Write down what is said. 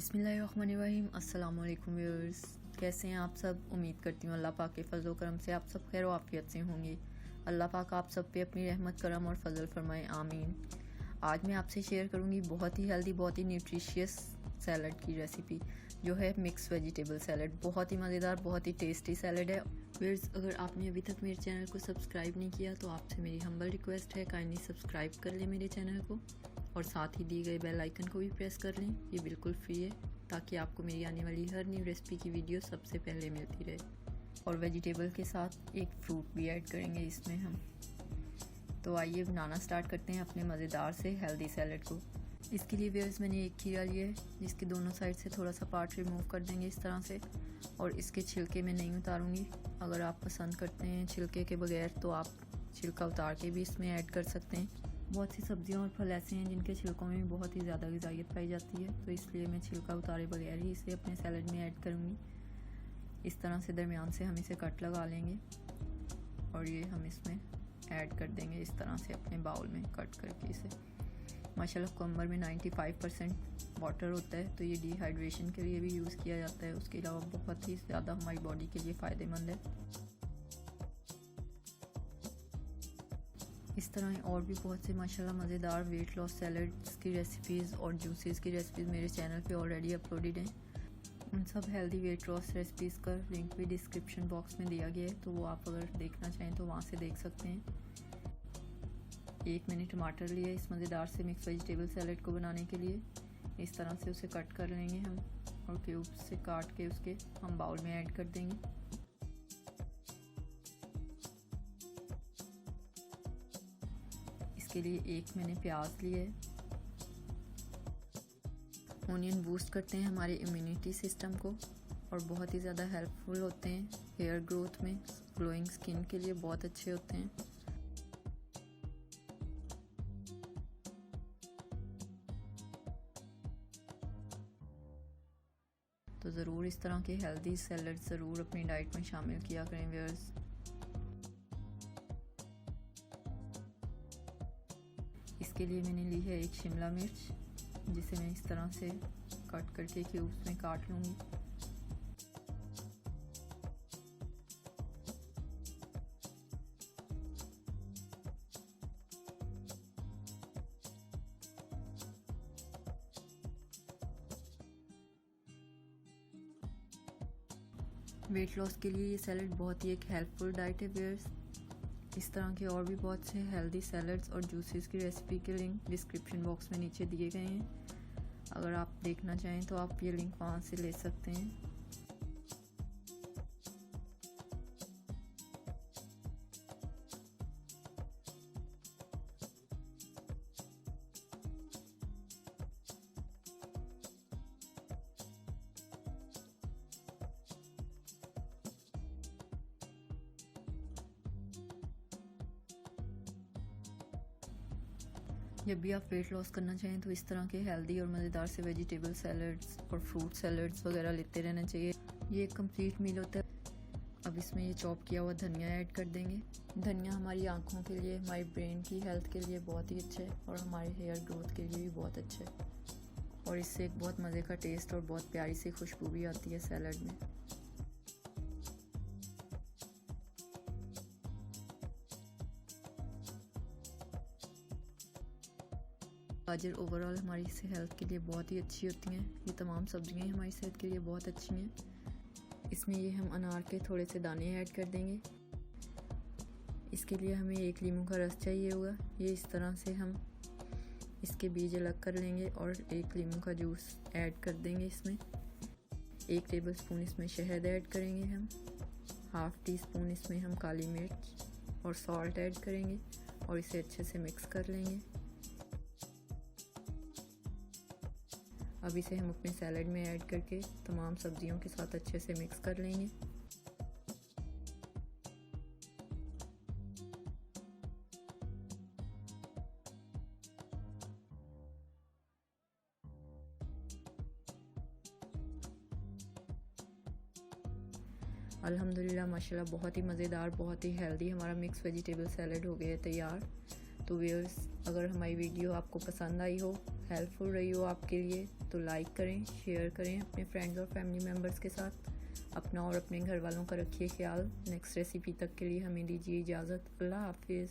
बिस्मिल्लाहिर्रहमानिर्रहीम। अस्सलाम वालेकुम व्यूअर्स, कैसे हैं आप सब। उम्मीद करती हूँ अल्लाह पाक के फजल करम से आप सब खैर आफियत से होंगे। अल्लाह पाक आप सब पे अपनी रहमत करम और फजल फरमाए, आमीन। आज मैं आपसे शेयर करूँगी बहुत ही हेल्दी, बहुत ही न्यूट्रिशियस सैलड की रेसिपी, जो है मिक्स वेजिटेबल सैलड। बहुत ही मज़ेदार, बहुत ही टेस्टी सैलड है। व्यूअर्स, अगर आपने अभी तक मेरे चैनल को सब्सक्राइब नहीं किया तो आपसे मेरी हम्बल रिक्वेस्ट है, काइंडली सब्सक्राइब कर लें मेरे चैनल को और साथ ही दिए गए बेल आइकन को भी प्रेस कर लें। ये बिल्कुल फ्री है ताकि आपको मेरी आने वाली हर न्यू रेसिपी की वीडियो सबसे पहले मिलती रहे। और वेजिटेबल के साथ एक फ्रूट भी ऐड करेंगे इसमें हम। तो आइए बनाना स्टार्ट करते हैं अपने मज़ेदार से हेल्दी सैलड को। इसके लिए व्यूअर्स, मैंने एक खीरा लिया है जिसके दोनों साइड से थोड़ा सा पार्ट रिमूव कर देंगे इस तरह से, और इसके छिलके मैं नहीं उतारूँगी। अगर आप पसंद करते हैं छिलके के बगैर तो आप छिलका उतार के भी इसमें ऐड कर सकते हैं। बहुत सी सब्जियां और फल ऐसे हैं जिनके छिलकों में बहुत ही ज़्यादा ग़िज़ाइयत पाई जाती है, तो इसलिए मैं छिलका उतारे बगैर ही इसे अपने सैलड में ऐड करूँगी। इस तरह से दरमियान से हम इसे कट लगा लेंगे और ये हम इसमें ऐड कर देंगे इस तरह से अपने बाउल में कट करके इसे। माशाल्लाह कुकुम्बर में 95% वाटर होता है, तो ये डिहाइड्रेशन के लिए भी यूज़ किया जाता है। उसके अलावा बहुत ही ज़्यादा हमारी बॉडी के लिए फ़ायदेमंद है। इस तरह और भी बहुत से माशाल्लाह मज़ेदार वेट लॉस सैलड्स की रेसिपीज़ और जूसेस की रेसिपीज़ मेरे चैनल पे ऑलरेडी अपलोडेड हैं। उन सब हेल्दी वेट लॉस रेसिपीज़ का लिंक भी डिस्क्रिप्शन बॉक्स में दिया गया है, तो वो आप अगर देखना चाहें तो वहाँ से देख सकते हैं। एक मैंने टमाटर लिया इस मज़ेदार से मिक्स वेजिटेबल सैलड को बनाने के लिए। इस तरह से उसे कट कर लेंगे हम और क्यूब्स से काट के उसके हम बाउल में ऐड कर देंगे। इसके लिए एक मैंने प्याज लिया है। ऑनियन बूस्ट करते हैं हमारे इम्यूनिटी सिस्टम को और बहुत ही ज़्यादा हेल्पफुल होते हैं हेयर ग्रोथ में, ग्लोइंग स्किन के लिए बहुत अच्छे होते हैं। तो ज़रूर इस तरह के हेल्दी सैलड ज़रूर अपनी डाइट में शामिल किया करें व्यूअर्स। इसके लिए मैंने ली है एक शिमला मिर्च, जिसे मैं इस तरह से कट करके क्यूब्स में काट लूँगी। वेट लॉस के लिए ये सैलड बहुत ही एक हेल्पफुल डाइट है व्यूअर्स। इस तरह के और भी बहुत से हेल्दी सैलड्स और जूसेस की रेसिपी के लिंक डिस्क्रिप्शन बॉक्स में नीचे दिए गए हैं। अगर आप देखना चाहें तो आप ये लिंक वहाँ से ले सकते हैं। जब भी आप वेट लॉस करना चाहें तो इस तरह के हेल्दी और मज़ेदार से वेजिटेबल सैलड्स और फ्रूट सैलड्स वगैरह लेते रहना चाहिए। ये एक कंप्लीट मील होता है। अब इसमें ये चॉप किया हुआ धनिया ऐड कर देंगे। धनिया हमारी आंखों के लिए, हमारी ब्रेन की हेल्थ के लिए बहुत ही अच्छा है और हमारे हेयर ग्रोथ के लिए भी बहुत अच्छा है। और इससे एक बहुत मज़े का टेस्ट और बहुत प्यारी सी खुशबू भी आती है सैलड में। गाजर ओवरऑल हमारी हेल्थ के लिए बहुत ही अच्छी होती हैं। ये तमाम सब्जियां हमारी सेहत के लिए बहुत अच्छी हैं। इसमें ये हम अनार के थोड़े से दाने ऐड कर देंगे। इसके लिए हमें एक लीमू का रस चाहिए होगा। ये इस तरह से हम इसके बीज अलग कर लेंगे और एक लीमू का जूस ऐड कर देंगे इसमें। 1 टेबलस्पून इसमें शहद ऐड करेंगे हम। ½ टीस्पून इसमें हम काली मिर्च और सॉल्ट ऐड करेंगे और इसे अच्छे से मिक्स कर लेंगे। अब इसे हम अपने सैलड में ऐड करके तमाम सब्जियों के साथ अच्छे से मिक्स कर लेंगे। अल्हम्दुलिल्लाह माशाल्लाह बहुत ही मज़ेदार, बहुत ही हेल्दी हमारा मिक्स वेजिटेबल सैलड हो गया है तैयार। तो व्यूअर्स, अगर हमारी वीडियो आपको पसंद आई हो, हेल्पफुल रही हो आपके लिए, तो लाइक करें, शेयर करें अपने फ्रेंड्स और फैमिली मेम्बर्स के साथ। अपना और अपने घर वालों का रखिए ख्याल। नेक्स्ट रेसिपी तक के लिए हमें दीजिए इजाज़त। अल्लाह हाफिज़।